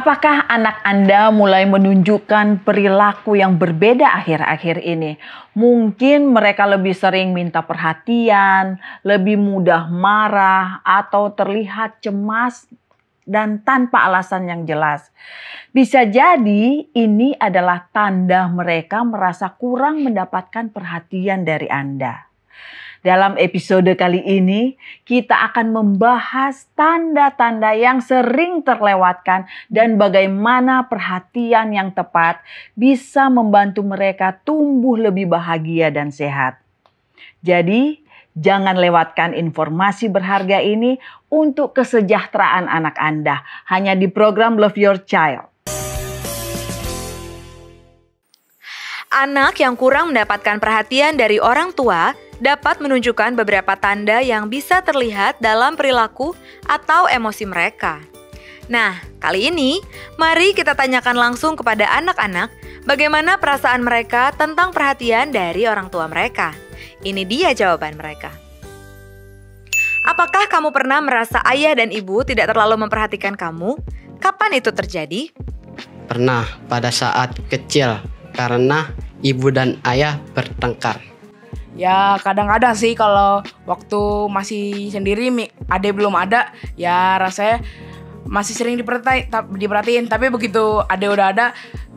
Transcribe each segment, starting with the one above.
Apakah anak Anda mulai menunjukkan perilaku yang berbeda akhir-akhir ini? Mungkin mereka lebih sering minta perhatian, lebih mudah marah, atau terlihat cemas dan tanpa alasan yang jelas. Bisa jadi ini adalah tanda mereka merasa kurang mendapatkan perhatian dari Anda. Dalam episode kali ini, kita akan membahas tanda-tanda yang sering terlewatkan dan bagaimana perhatian yang tepat bisa membantu mereka tumbuh lebih bahagia dan sehat. Jadi, jangan lewatkan informasi berharga ini untuk kesejahteraan anak Anda, hanya di program Love Your Child. Anak yang kurang mendapatkan perhatian dari orang tua dapat menunjukkan beberapa tanda yang bisa terlihat dalam perilaku atau emosi mereka. Nah, kali ini mari kita tanyakan langsung kepada anak-anak bagaimana perasaan mereka tentang perhatian dari orang tua mereka. Ini dia jawaban mereka. Apakah kamu pernah merasa ayah dan ibu tidak terlalu memperhatikan kamu? Kapan itu terjadi? Pernah pada saat kecil karena ibu dan ayah bertengkar. Ya kadang-kadang sih kalau waktu masih sendiri, adek belum ada, ya rasanya masih sering diperhatiin. Tapi begitu adek udah ada,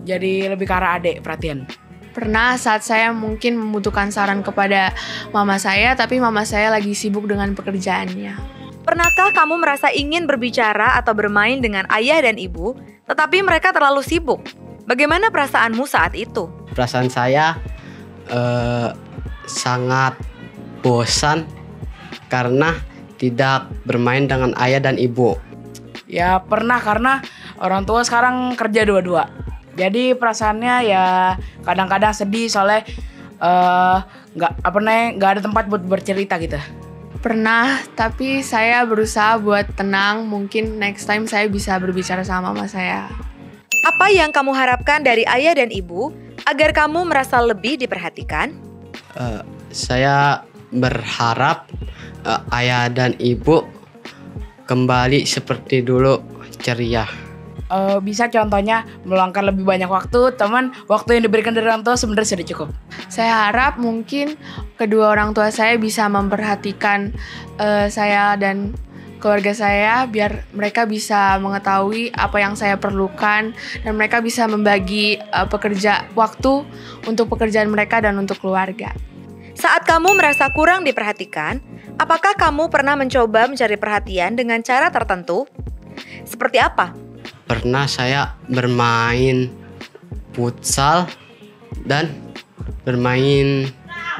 jadi lebih ke arah adek perhatian. Pernah saat saya mungkin membutuhkan saran kepada mama saya, tapi mama saya lagi sibuk dengan pekerjaannya. Pernahkah kamu merasa ingin berbicara atau bermain dengan ayah dan ibu, tetapi mereka terlalu sibuk? Bagaimana perasaanmu saat itu? Perasaan saya sangat bosan karena tidak bermain dengan ayah dan ibu. Ya pernah, karena orang tua sekarang kerja dua-dua. Jadi perasaannya ya kadang-kadang sedih soalnya nggak ada tempat buat bercerita gitu. Pernah, tapi saya berusaha buat tenang. Mungkin next time saya bisa berbicara sama mama saya. Apa yang kamu harapkan dari ayah dan ibu agar kamu merasa lebih diperhatikan? Saya berharap ayah dan ibu kembali seperti dulu, ceria. Bisa contohnya meluangkan lebih banyak waktu, teman. Waktu yang diberikan dari orang tua sebenarnya sudah cukup. Saya harap mungkin kedua orang tua saya bisa memperhatikan saya dan keluarga saya, biar mereka bisa mengetahui apa yang saya perlukan dan mereka bisa membagi waktu untuk pekerjaan mereka dan untuk keluarga. Saat kamu merasa kurang diperhatikan, apakah kamu pernah mencoba mencari perhatian dengan cara tertentu? Seperti apa? Pernah saya bermain futsal dan bermain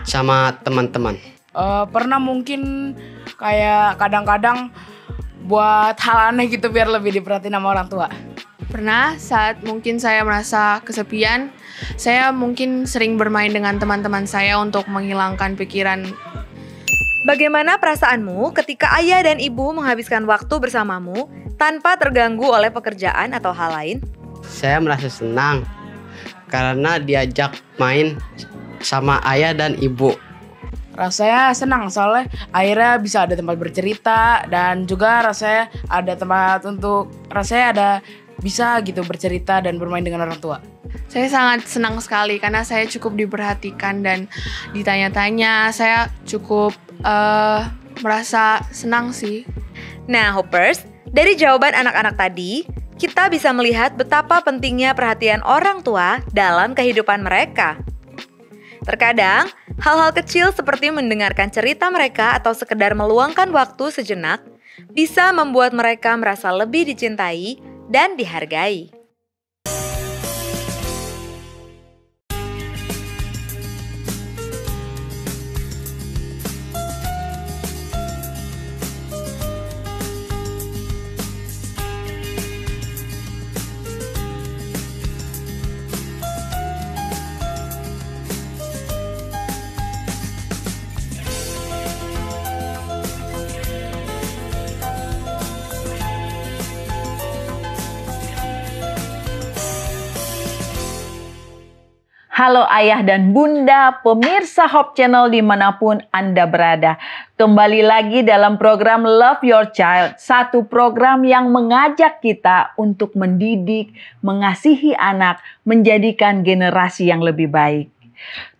sama teman-teman. Pernah mungkin kayak kadang-kadang buat hal aneh gitu biar lebih diperhatiin sama orang tua. Pernah saat mungkin saya merasa kesepian, saya mungkin sering bermain dengan teman-teman saya untuk menghilangkan pikiran. Bagaimana perasaanmu ketika ayah dan ibu menghabiskan waktu bersamamu tanpa terganggu oleh pekerjaan atau hal lain? Saya merasa senang karena diajak main sama ayah dan ibu. Rasanya senang soalnya akhirnya bisa ada tempat bercerita, dan juga rasanya ada tempat untuk bisa gitu bercerita dan bermain dengan orang tua. Saya sangat senang sekali karena saya cukup diperhatikan dan ditanya-tanya. Saya cukup merasa senang sih. Nah, Hoppers, dari jawaban anak-anak tadi, kita bisa melihat betapa pentingnya perhatian orang tua dalam kehidupan mereka. Terkadang, hal-hal kecil seperti mendengarkan cerita mereka atau sekedar meluangkan waktu sejenak bisa membuat mereka merasa lebih dicintai dan dihargai. Halo ayah dan bunda, pemirsa Hope Channel dimanapun Anda berada. Kembali lagi dalam program Love Your Child, satu program yang mengajak kita untuk mendidik, mengasihi anak, menjadikan generasi yang lebih baik.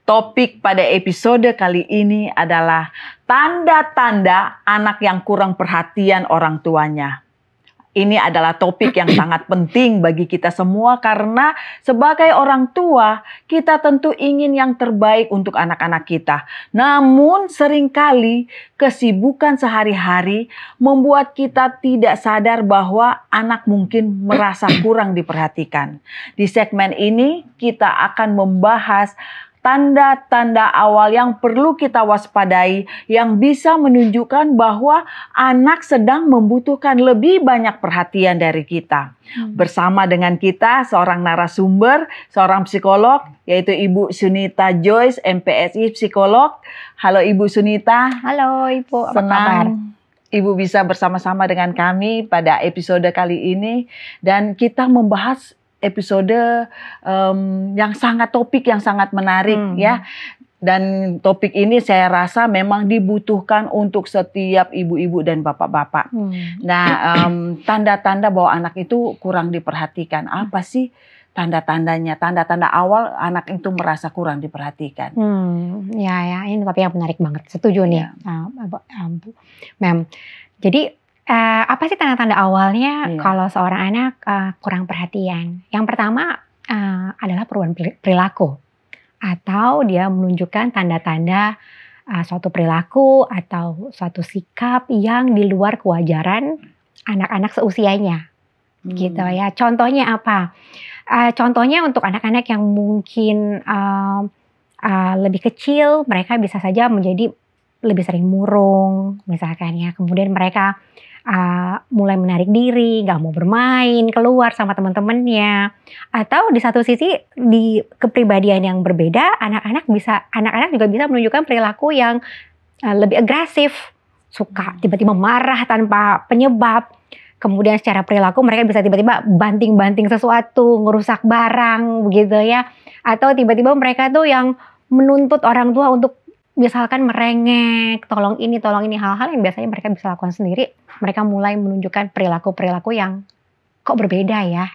Topik pada episode kali ini adalah tanda-tanda anak yang kurang perhatian orang tuanya. Ini adalah topik yang sangat penting bagi kita semua karena sebagai orang tua, kita tentu ingin yang terbaik untuk anak-anak kita. Namun seringkali kesibukan sehari-hari membuat kita tidak sadar bahwa anak mungkin merasa kurang diperhatikan. Di segmen ini kita akan membahas tanda-tanda awal yang perlu kita waspadai yang bisa menunjukkan bahwa anak sedang membutuhkan lebih banyak perhatian dari kita. Bersama dengan kita seorang narasumber, seorang psikolog, yaitu Ibu Sunita Joyce, MPSI Psikolog. Halo Ibu Sunita. Halo Ibu, apa kabar? Senang Ibu bisa bersama-sama dengan kami pada episode kali ini. Dan kita membahas episode yang sangat menarik ya. Dan topik ini saya rasa memang dibutuhkan untuk setiap ibu-ibu dan bapak-bapak. Nah, tanda-tanda bahwa anak itu kurang diperhatikan. Apa sih tanda-tandanya? Tanda-tanda awal anak itu merasa kurang diperhatikan. Ya, ini topik yang menarik banget. Setuju nih, Bu Mem. Jadi apa sih tanda-tanda awalnya kalau seorang anak kurang perhatian? Yang pertama adalah perubahan perilaku, atau dia menunjukkan tanda-tanda suatu perilaku atau suatu sikap yang di luar kewajaran anak-anak seusianya, gitu ya. Contohnya apa? Contohnya untuk anak-anak yang mungkin lebih kecil, mereka bisa saja menjadi lebih sering murung, misalkan ya. Kemudian mereka mulai menarik diri, nggak mau bermain, keluar sama teman-temannya. Atau di satu sisi di kepribadian yang berbeda, anak-anak juga bisa menunjukkan perilaku yang lebih agresif, suka tiba-tiba marah tanpa penyebab. Kemudian secara perilaku mereka bisa tiba-tiba banting-banting sesuatu, ngerusak barang, begitu ya. Atau tiba-tiba mereka tuh yang menuntut orang tua untuk misalkan merengek, tolong ini, hal-hal yang biasanya mereka bisa lakukan sendiri. Mereka mulai menunjukkan perilaku-perilaku yang kok berbeda ya.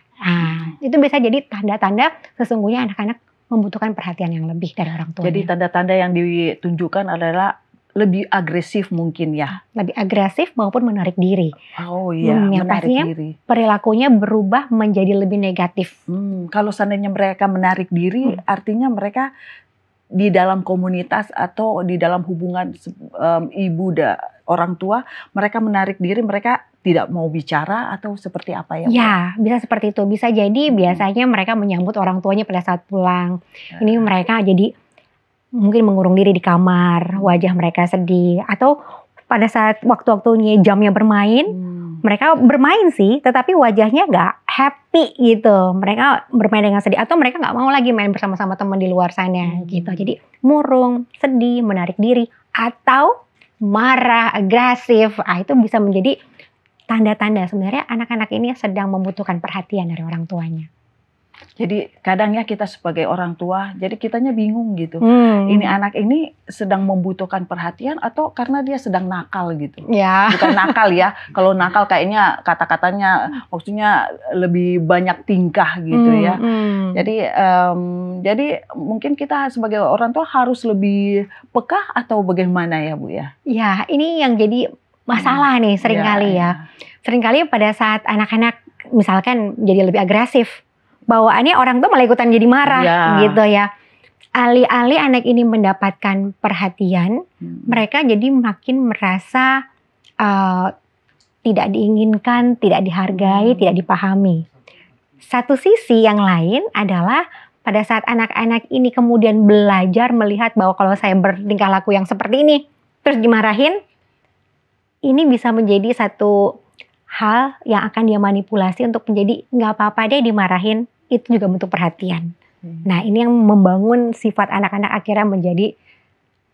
Itu bisa jadi tanda-tanda sesungguhnya anak-anak membutuhkan perhatian yang lebih dari orang tuanya. Jadi tanda-tanda yang ditunjukkan adalah lebih agresif mungkin ya. Lebih agresif maupun menarik diri. Oh iya, yang menarik pastinya diri. Perilakunya berubah menjadi lebih negatif. Kalau seandainya mereka menarik diri, artinya mereka di dalam komunitas atau di dalam hubungan ibu dan orang tua, mereka menarik diri, mereka tidak mau bicara atau seperti apa ya? Ya, bisa seperti itu. Bisa jadi biasanya mereka menyambut orang tuanya pada saat pulang. Ini mereka jadi mungkin mengurung diri di kamar, wajah mereka sedih. Atau pada saat waktu-waktunya jamnya bermain, mereka bermain sih, tetapi wajahnya nggak happy gitu. Mereka bermain dengan sedih, atau mereka nggak mau lagi main bersama-sama teman di luar sana gitu. Jadi murung, sedih, menarik diri, atau marah, agresif. Itu bisa menjadi tanda-tanda sebenarnya anak-anak ini sedang membutuhkan perhatian dari orang tuanya. Jadi kadang ya kita sebagai orang tua, jadi kitanya bingung gitu. Ini anak ini sedang membutuhkan perhatian atau karena dia sedang nakal gitu. Ya. Bukan nakal ya, kalau nakal kayaknya kata-katanya maksudnya lebih banyak tingkah gitu ya. Jadi mungkin kita sebagai orang tua harus lebih peka atau bagaimana ya Bu ya? Ya, ini yang jadi masalah nih seringkali ya. Seringkali pada saat anak-anak misalkan jadi lebih agresif, bawaannya orang tuh malah ikutan jadi marah gitu ya. Alih-alih anak ini mendapatkan perhatian, mereka jadi makin merasa tidak diinginkan, tidak dihargai, tidak dipahami. Satu sisi yang lain adalah pada saat anak-anak ini kemudian belajar melihat bahwa kalau saya bertingkah laku yang seperti ini, terus dimarahin, ini bisa menjadi satu hal yang akan dia manipulasi untuk menjadi nggak apa-apa deh dimarahin. Itu juga bentuk perhatian. Nah, ini yang membangun sifat anak-anak akhirnya menjadi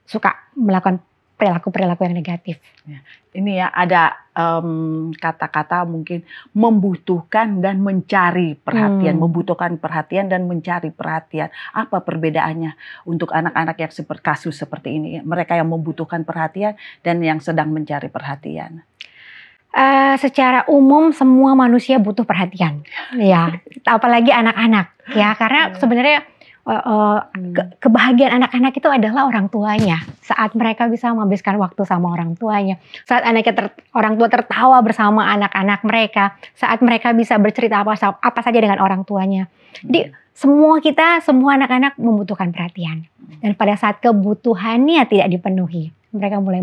suka melakukan perilaku-perilaku yang negatif. Ini ya ada kata-kata mungkin membutuhkan dan mencari perhatian, membutuhkan perhatian dan mencari perhatian. Apa perbedaannya untuk anak-anak yang kasus seperti ini? Mereka yang membutuhkan perhatian dan yang sedang mencari perhatian. Secara umum semua manusia butuh perhatian, ya, apalagi anak-anak, ya, karena sebenarnya kebahagiaan anak-anak itu adalah orang tuanya. Saat mereka bisa menghabiskan waktu sama orang tuanya, saat orang tua tertawa bersama anak-anak mereka, saat mereka bisa bercerita apa saja dengan orang tuanya. Jadi semua anak-anak membutuhkan perhatian. Dan pada saat kebutuhannya tidak dipenuhi, mereka mulai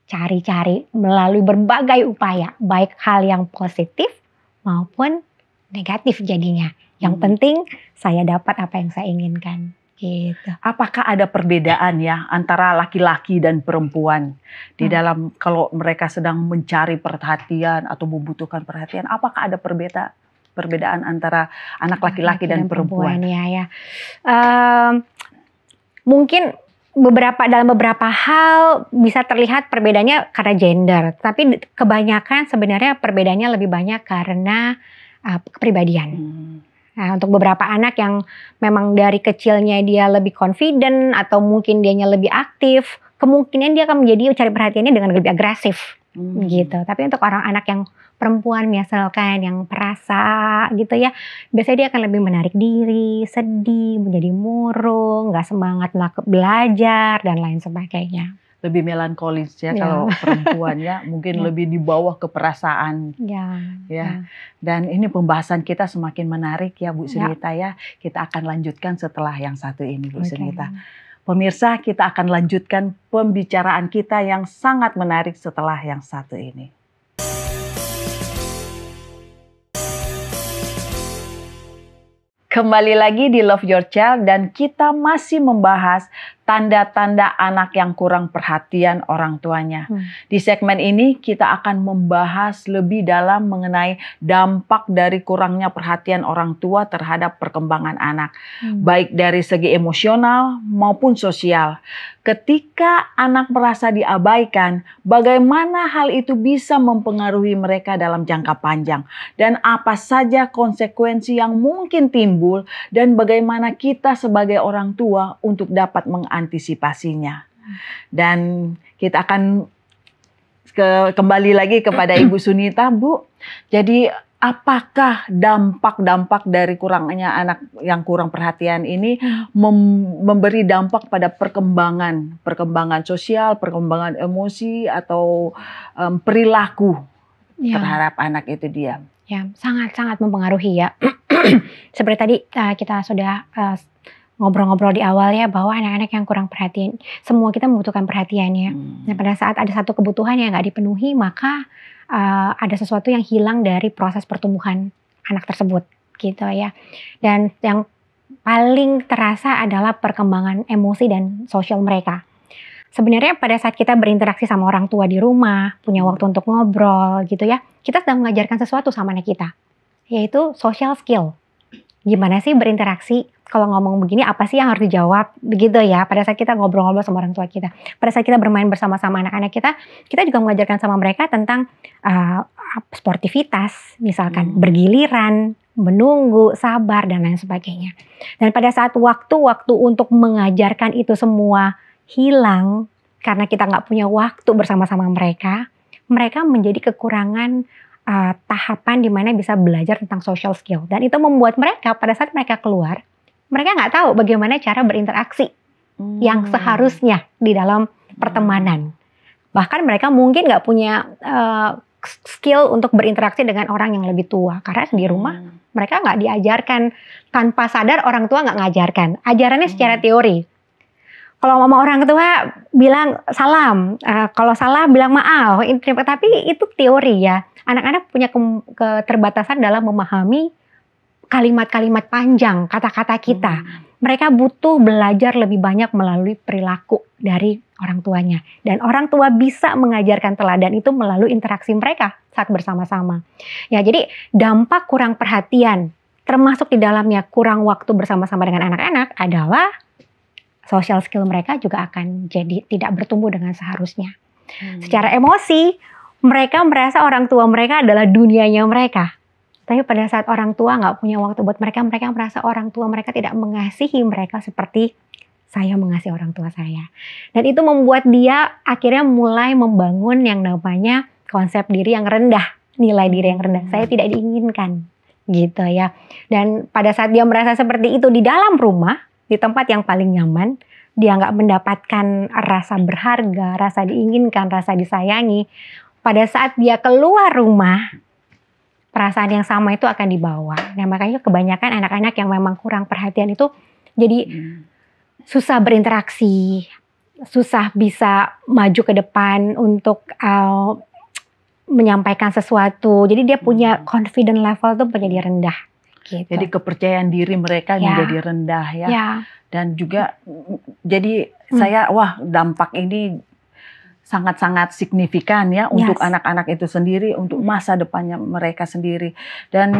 cari melalui berbagai upaya, baik hal yang positif maupun negatif jadinya. Yang penting saya dapat apa yang saya inginkan. Gitu. Apakah ada perbedaan ya antara laki-laki dan perempuan di dalam kalau mereka sedang mencari perhatian atau membutuhkan perhatian? Apakah ada perbedaan antara anak laki-laki dan perempuan? Ya. Mungkin dalam beberapa hal bisa terlihat perbedaannya karena gender, tapi kebanyakan sebenarnya perbedaannya lebih banyak karena kepribadian. Nah, untuk beberapa anak yang memang dari kecilnya dia lebih confident atau mungkin dianya lebih aktif, kemungkinan dia akan cari perhatiannya dengan lebih agresif, gitu. Tapi untuk anak yang perempuan misalkan yang perasa gitu ya, biasanya dia akan lebih menarik diri, sedih, menjadi murung, nggak semangat belajar dan lain sebagainya. Lebih melankolis ya kalau perempuan ya, mungkin lebih di bawah keperasaan. Ya. Dan ini pembahasan kita semakin menarik ya Bu Sunita ya. Kita akan lanjutkan setelah yang satu ini Bu Sunita. Pemirsa, kita akan lanjutkan pembicaraan kita yang sangat menarik setelah yang satu ini. Kembali lagi di Love Your Child dan kita masih membahas tanda-tanda anak yang kurang perhatian orang tuanya. Di segmen ini kita akan membahas lebih dalam mengenai dampak dari kurangnya perhatian orang tua terhadap perkembangan anak. Baik dari segi emosional maupun sosial. Ketika anak merasa diabaikan, bagaimana hal itu bisa mempengaruhi mereka dalam jangka panjang? Dan apa saja konsekuensi yang mungkin timbul dan bagaimana kita sebagai orang tua untuk dapat mengantisipasinya. Dan kita akan kembali lagi kepada Ibu Sunita, Bu. Jadi apakah dampak-dampak dari kurangnya anak yang kurang perhatian ini memberi dampak pada perkembangan sosial, perkembangan emosi atau perilaku terhadap anak itu dia? Ya, sangat-sangat mempengaruhi ya. Seperti tadi kita sudah ngobrol-ngobrol di awal ya, bahwa anak-anak yang kurang perhatian, semua kita membutuhkan perhatian ya. Nah, pada saat ada satu kebutuhan yang nggak dipenuhi, maka ada sesuatu yang hilang dari proses pertumbuhan anak tersebut gitu ya. Dan yang paling terasa adalah perkembangan emosi dan sosial mereka. Sebenarnya pada saat kita berinteraksi sama orang tua di rumah, punya waktu untuk ngobrol gitu ya, kita sedang mengajarkan sesuatu sama anak kita, yaitu social skill. Gimana sih berinteraksi? Kalau ngomong begini apa sih yang harus dijawab? Begitu ya, pada saat kita ngobrol-ngobrol sama orang tua kita. Pada saat kita bermain bersama-sama anak-anak kita juga mengajarkan sama mereka tentang sportivitas, misalkan bergiliran, menunggu, sabar, dan lain sebagainya. Dan pada saat waktu-waktu untuk mengajarkan itu semua hilang, karena kita nggak punya waktu bersama-sama mereka menjadi kekurangan tahapan di mana bisa belajar tentang social skill. Dan itu membuat mereka pada saat mereka keluar, mereka nggak tahu bagaimana cara berinteraksi yang seharusnya di dalam pertemanan. Bahkan mereka mungkin nggak punya skill untuk berinteraksi dengan orang yang lebih tua. Karena di rumah mereka nggak diajarkan, tanpa sadar orang tua nggak ngajarkan. Ajarannya secara teori. Kalau mama orang tua bilang salam, kalau salah bilang maaf. Tapi itu teori ya. Anak-anak punya keterbatasan dalam memahami kalimat-kalimat panjang, kata-kata kita. Mereka butuh belajar lebih banyak melalui perilaku dari orang tuanya. Dan orang tua bisa mengajarkan teladan itu melalui interaksi mereka saat bersama-sama. Ya, jadi dampak kurang perhatian, termasuk di dalamnya kurang waktu bersama-sama dengan anak-anak adalah social skill mereka juga akan jadi tidak bertumbuh dengan seharusnya. Secara emosi, mereka merasa orang tua mereka adalah dunianya mereka. Tapi pada saat orang tua nggak punya waktu buat mereka, mereka merasa orang tua mereka tidak mengasihi mereka seperti saya mengasihi orang tua saya. Dan itu membuat dia akhirnya mulai membangun yang namanya konsep diri yang rendah, nilai diri yang rendah. Saya tidak diinginkan, gitu ya. Dan pada saat dia merasa seperti itu di dalam rumah, di tempat yang paling nyaman, dia nggak mendapatkan rasa berharga, rasa diinginkan, rasa disayangi. Pada saat dia keluar rumah, perasaan yang sama itu akan dibawa. Nah, makanya kebanyakan anak-anak yang memang kurang perhatian itu jadi susah berinteraksi, susah bisa maju ke depan untuk menyampaikan sesuatu. Jadi dia punya confident level tuh menjadi rendah. Gitu. Jadi kepercayaan diri mereka menjadi rendah ya. Dan juga jadi saya dampak ini sangat-sangat signifikan ya untuk anak-anak itu sendiri, untuk masa depannya mereka sendiri. Dan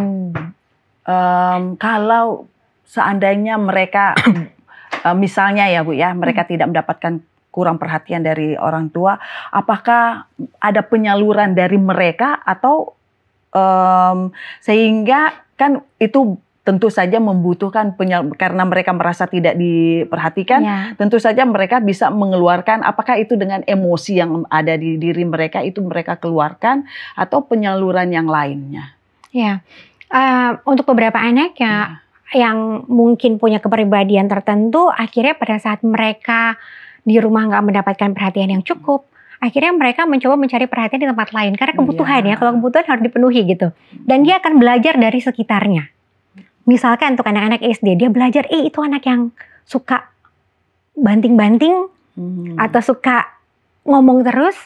kalau seandainya mereka misalnya ya Bu ya, mereka tidak mendapatkan kurang perhatian dari orang tua, apakah ada penyaluran dari mereka atau sehingga kan itu tentu saja membutuhkan karena mereka merasa tidak diperhatikan, tentu saja mereka bisa mengeluarkan, apakah itu dengan emosi yang ada di diri mereka itu mereka keluarkan atau penyaluran yang lainnya? Ya, untuk beberapa anak ya yang mungkin punya kepribadian tertentu, akhirnya pada saat mereka di rumah nggak mendapatkan perhatian yang cukup, akhirnya mereka mencoba mencari perhatian di tempat lain karena kebutuhan kalau kebutuhan harus dipenuhi gitu, dan dia akan belajar dari sekitarnya. Misalkan untuk anak-anak SD, dia belajar, itu anak yang suka banting-banting atau suka ngomong terus,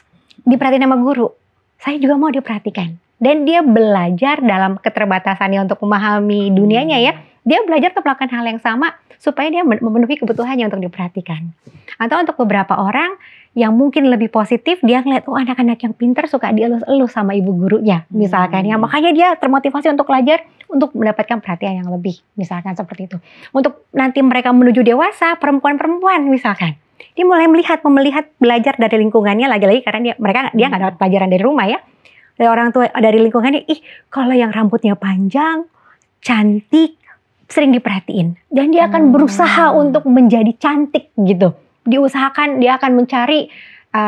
diperhatiin sama guru. Saya juga mau diperhatikan. Dan dia belajar dalam keterbatasannya untuk memahami dunianya ya. Dia belajar untuk melakukan hal yang sama supaya dia memenuhi kebutuhannya untuk diperhatikan. Atau untuk beberapa orang yang mungkin lebih positif, dia ngeliat, anak-anak yang pintar suka dielus-elus sama ibu gurunya, misalkan ya. Makanya dia termotivasi untuk belajar, untuk mendapatkan perhatian yang lebih, misalkan seperti itu. Untuk nanti mereka menuju dewasa, perempuan-perempuan misalkan, dia mulai melihat belajar dari lingkungannya lagi-lagi karena dia nggak dapat pelajaran dari rumah ya, dari orang tua, dari lingkungannya. Kalau yang rambutnya panjang, cantik, sering diperhatiin, dan dia akan berusaha untuk menjadi cantik gitu. Diusahakan, dia akan mencari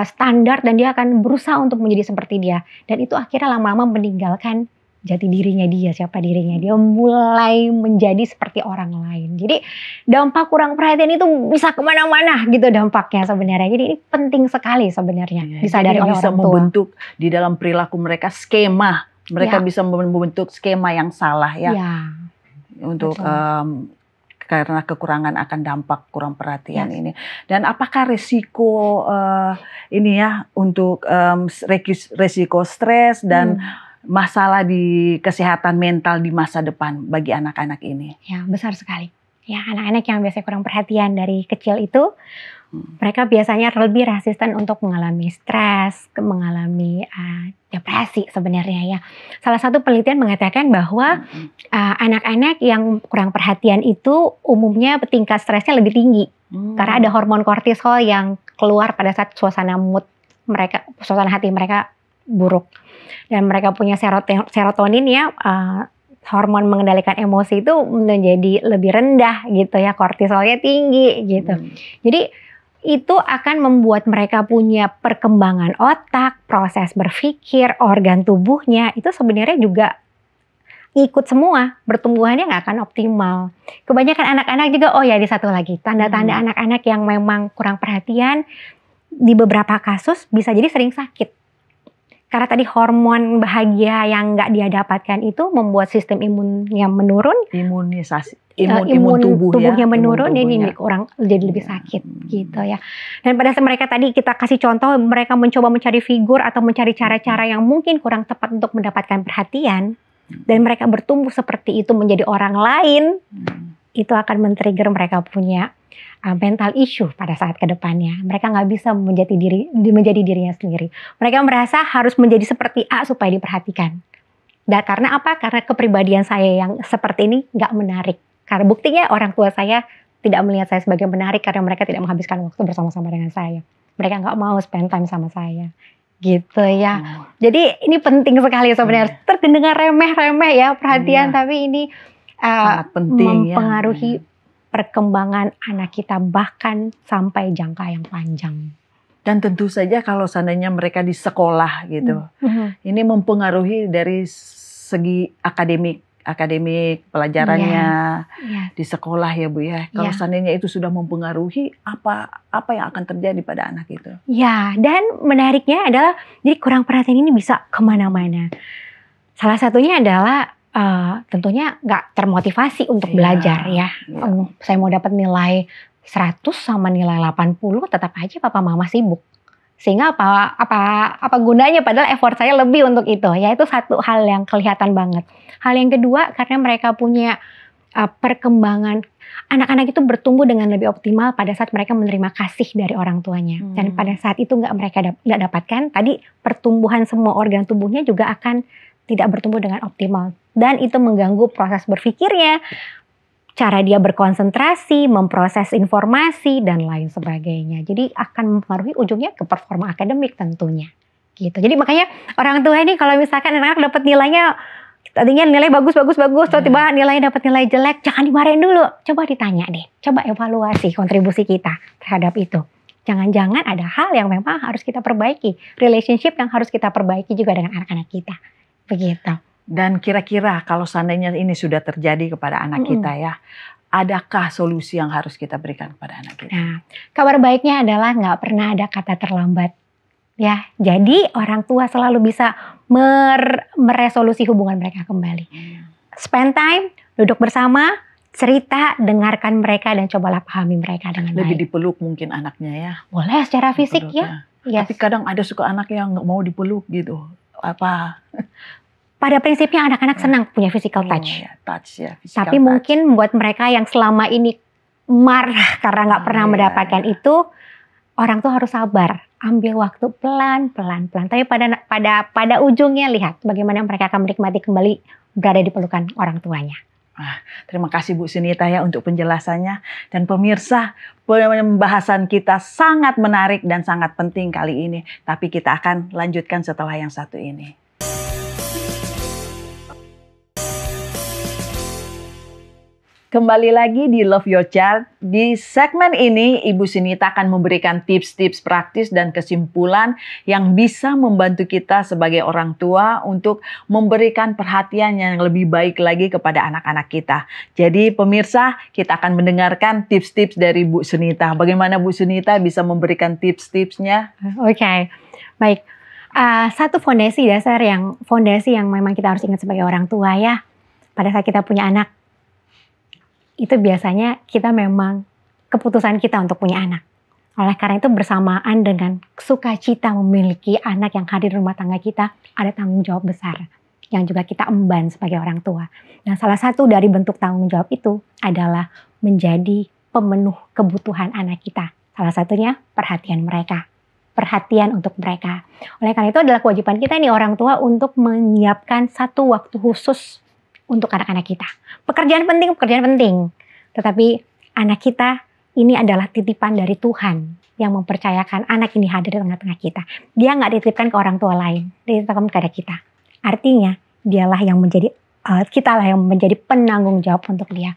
standar dan dia akan berusaha untuk menjadi seperti dia. Dan itu akhirnya lama-lama meninggalkan jati dirinya dia, siapa dirinya. Dia mulai menjadi seperti orang lain. Jadi dampak kurang perhatian itu bisa kemana-mana gitu dampaknya sebenarnya. Jadi ini penting sekali sebenarnya disadari oleh orang tua. Bisa membentuk di dalam perilaku mereka skema. Mereka bisa membentuk skema yang salah ya. Untuk karena kekurangan akan dampak kurang perhatian ini. Dan apakah risiko ini ya untuk risiko stres dan masalah di kesehatan mental di masa depan bagi anak-anak ini? Ya, besar sekali. Ya, anak-anak yang biasanya kurang perhatian dari kecil itu, mereka biasanya lebih resisten untuk mengalami stres, mengalami depresi sebenarnya ya. Salah satu penelitian mengatakan bahwa anak-anak yang kurang perhatian itu umumnya tingkat stresnya lebih tinggi. Karena ada hormon kortisol yang keluar pada saat suasana mood mereka, suasana hati mereka buruk. Dan mereka punya serotonin ya, hormon mengendalikan emosi itu menjadi lebih rendah gitu ya, kortisolnya tinggi gitu. Jadi itu akan membuat mereka punya perkembangan otak, proses berpikir, organ tubuhnya itu sebenarnya juga ikut semua, pertumbuhannya nggak akan optimal. Kebanyakan anak-anak juga, di satu lagi, tanda-tanda anak-anak yang memang kurang perhatian di beberapa kasus bisa jadi sering sakit. Karena tadi hormon bahagia yang nggak dia dapatkan itu membuat sistem imunnya menurun, imun tubuhnya menurun, jadi kurang, jadi lebih sakit gitu ya. Dan pada saat mereka tadi kita kasih contoh, mereka mencoba mencari figur atau mencari cara-cara yang mungkin kurang tepat untuk mendapatkan perhatian, dan mereka bertumbuh seperti itu menjadi orang lain, itu akan men-trigger mereka punya mental issue pada saat kedepannya. Mereka nggak bisa menjadi dirinya sendiri. Mereka merasa harus menjadi seperti A supaya diperhatikan. Dan karena apa? Karena kepribadian saya yang seperti ini nggak menarik. Karena buktinya orang tua saya tidak melihat saya sebagai menarik karena mereka tidak menghabiskan waktu bersama-sama dengan saya. Mereka nggak mau spend time sama saya. Gitu ya. Jadi ini penting sekali sebenarnya. Terdengar remeh-remeh ya perhatian, tapi ini sangat penting, mempengaruhi perkembangan anak kita bahkan sampai jangka yang panjang. Dan tentu saja kalau seandainya mereka di sekolah gitu, ini mempengaruhi dari segi akademik pelajarannya di sekolah ya Bu ya. Kalau seandainya itu sudah mempengaruhi, apa yang akan terjadi pada anak itu? Ya, dan menariknya adalah jadi kurang perhatian ini bisa kemana-mana. Salah satunya adalah tentunya nggak termotivasi untuk belajar ya. Saya mau dapat nilai 100 sama nilai 80, tetap aja papa mama sibuk. Sehingga apa gunanya, padahal effort saya lebih untuk itu. Ya, itu satu hal yang kelihatan banget. Hal yang kedua, karena mereka punya perkembangan, anak-anak itu bertumbuh dengan lebih optimal pada saat mereka menerima kasih dari orang tuanya. Dan pada saat itu mereka nggak dapatkan, tadi pertumbuhan semua organ tubuhnya juga akan tidak bertumbuh dengan optimal. Dan itu mengganggu proses berpikirnya, cara dia berkonsentrasi, memproses informasi, dan lain sebagainya. Jadi akan mempengaruhi ujungnya ke performa akademik tentunya. Gitu. Jadi makanya orang tua ini kalau misalkan anak-anak dapat nilainya, tadinya nilai bagus, tiba-tiba nilainya dapat nilai jelek, jangan dimarahin dulu. Coba ditanya deh, coba evaluasi kontribusi kita terhadap itu. Jangan-jangan ada hal yang memang harus kita perbaiki. Relationship yang harus kita perbaiki juga dengan anak-anak kita. Begitu. Dan kira-kira kalau seandainya ini sudah terjadi kepada anak kita ya, adakah solusi yang harus kita berikan kepada anak kita? Nah, kabar baiknya adalah nggak pernah ada kata terlambat. Ya, jadi orang tua selalu bisa meresolusi hubungan mereka kembali. Spend time, duduk bersama, cerita, dengarkan mereka dan cobalah pahami mereka dengan baik. Lebih dipeluk mungkin anaknya ya? Boleh secara fisik ya. Yes. Tapi kadang ada suka anak yang nggak mau dipeluk gitu. Pada prinsipnya anak-anak senang punya physical touch. Tapi mungkin buat mereka yang selama ini marah karena nggak pernah mendapatkan itu, orang tuh harus sabar, ambil waktu pelan-pelan. Tapi pada ujungnya lihat bagaimana mereka akan menikmati kembali berada di pelukan orang tuanya. Terima kasih Bu Sunita ya untuk penjelasannya. Dan pemirsa, pembahasan kita sangat menarik dan sangat penting kali ini. Tapi kita akan lanjutkan setelah yang satu ini. Kembali lagi di Love Your Child. Di segmen ini, Ibu Sunita akan memberikan tips-tips praktis dan kesimpulan yang bisa membantu kita sebagai orang tua untuk memberikan perhatian yang lebih baik lagi kepada anak-anak kita. Jadi pemirsa, kita akan mendengarkan tips-tips dari Bu Sunita. Bagaimana Bu Sunita bisa memberikan tips-tipsnya? Oke, baik. Satu fondasi yang memang kita harus ingat sebagai orang tua ya. Pada saat kita punya anak, itu biasanya kita memang keputusan kita untuk punya anak. Oleh karena itu bersamaan dengan sukacita memiliki anak yang hadir di rumah tangga kita, ada tanggung jawab besar yang juga kita emban sebagai orang tua. Nah, salah satu dari bentuk tanggung jawab itu adalah menjadi pemenuh kebutuhan anak kita. Salah satunya perhatian mereka. Perhatian untuk mereka. Oleh karena itu adalah kewajiban kita nih orang tua untuk menyiapkan satu waktu khusus untuk anak-anak kita. Pekerjaan penting. Tetapi anak kita ini adalah titipan dari Tuhan yang mempercayakan anak ini hadir di tengah-tengah kita. Dia nggak dititipkan ke orang tua lain, dititipkan kepada kita. Artinya dialah yang menjadi, kitalah yang menjadi penanggung jawab untuk dia.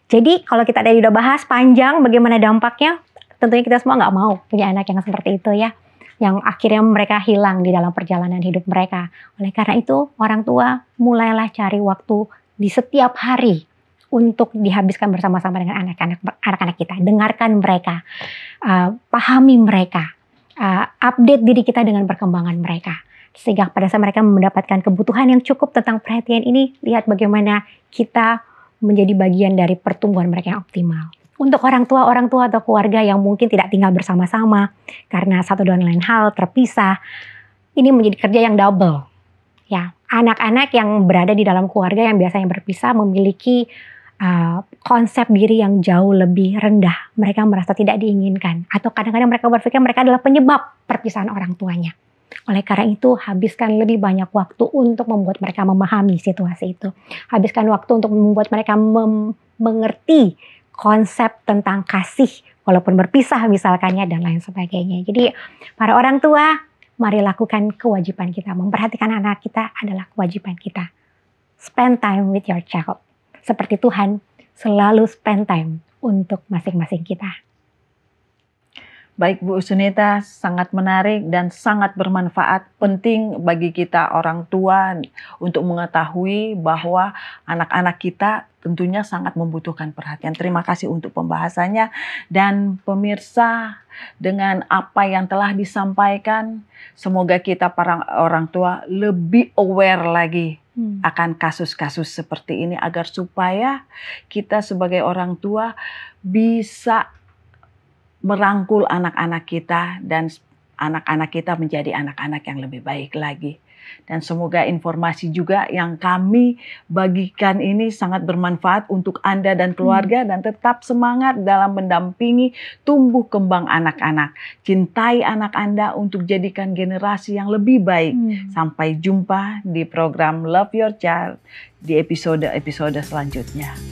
Jadi kalau kita tadi udah bahas panjang bagaimana dampaknya, tentunya kita semua nggak mau punya anak yang seperti itu ya. Yang akhirnya mereka hilang di dalam perjalanan hidup mereka. Oleh karena itu, orang tua mulailah cari waktu di setiap hari untuk dihabiskan bersama-sama dengan anak-anak kita. Dengarkan mereka, pahami mereka, update diri kita dengan perkembangan mereka. Sehingga pada saat mereka mendapatkan kebutuhan yang cukup tentang perhatian ini, lihat bagaimana kita menjadi bagian dari pertumbuhan mereka yang optimal. Untuk orang tua atau keluarga yang mungkin tidak tinggal bersama-sama karena satu dan lain hal terpisah, ini menjadi kerja yang double. Ya, anak-anak yang berada di dalam keluarga yang biasanya berpisah memiliki konsep diri yang jauh lebih rendah. Mereka merasa tidak diinginkan atau kadang-kadang mereka berpikir mereka adalah penyebab perpisahan orang tuanya. Oleh karena itu, habiskan lebih banyak waktu untuk membuat mereka memahami situasi itu. Habiskan waktu untuk membuat mereka mengerti konsep tentang kasih walaupun berpisah misalkannya dan lain sebagainya. Jadi para orang tua, mari lakukan kewajiban kita. Memperhatikan anak kita adalah kewajiban kita. Spend time with your child. Seperti Tuhan selalu spend time untuk masing-masing kita. Baik Bu Sunita, sangat menarik dan sangat bermanfaat. Penting bagi kita orang tua untuk mengetahui bahwa anak-anak kita tentunya sangat membutuhkan perhatian. Terima kasih untuk pembahasannya. Dan pemirsa, dengan apa yang telah disampaikan, semoga kita para orang tua lebih aware lagi akan kasus-kasus seperti ini, agar supaya kita sebagai orang tua bisa merangkul anak-anak kita dan anak-anak kita menjadi anak-anak yang lebih baik lagi. Dan semoga informasi juga yang kami bagikan ini sangat bermanfaat untuk Anda dan keluarga, dan tetap semangat dalam mendampingi tumbuh kembang anak-anak. Cintai anak Anda untuk jadikan generasi yang lebih baik. Sampai jumpa di program Love Your Child di episode-episode selanjutnya.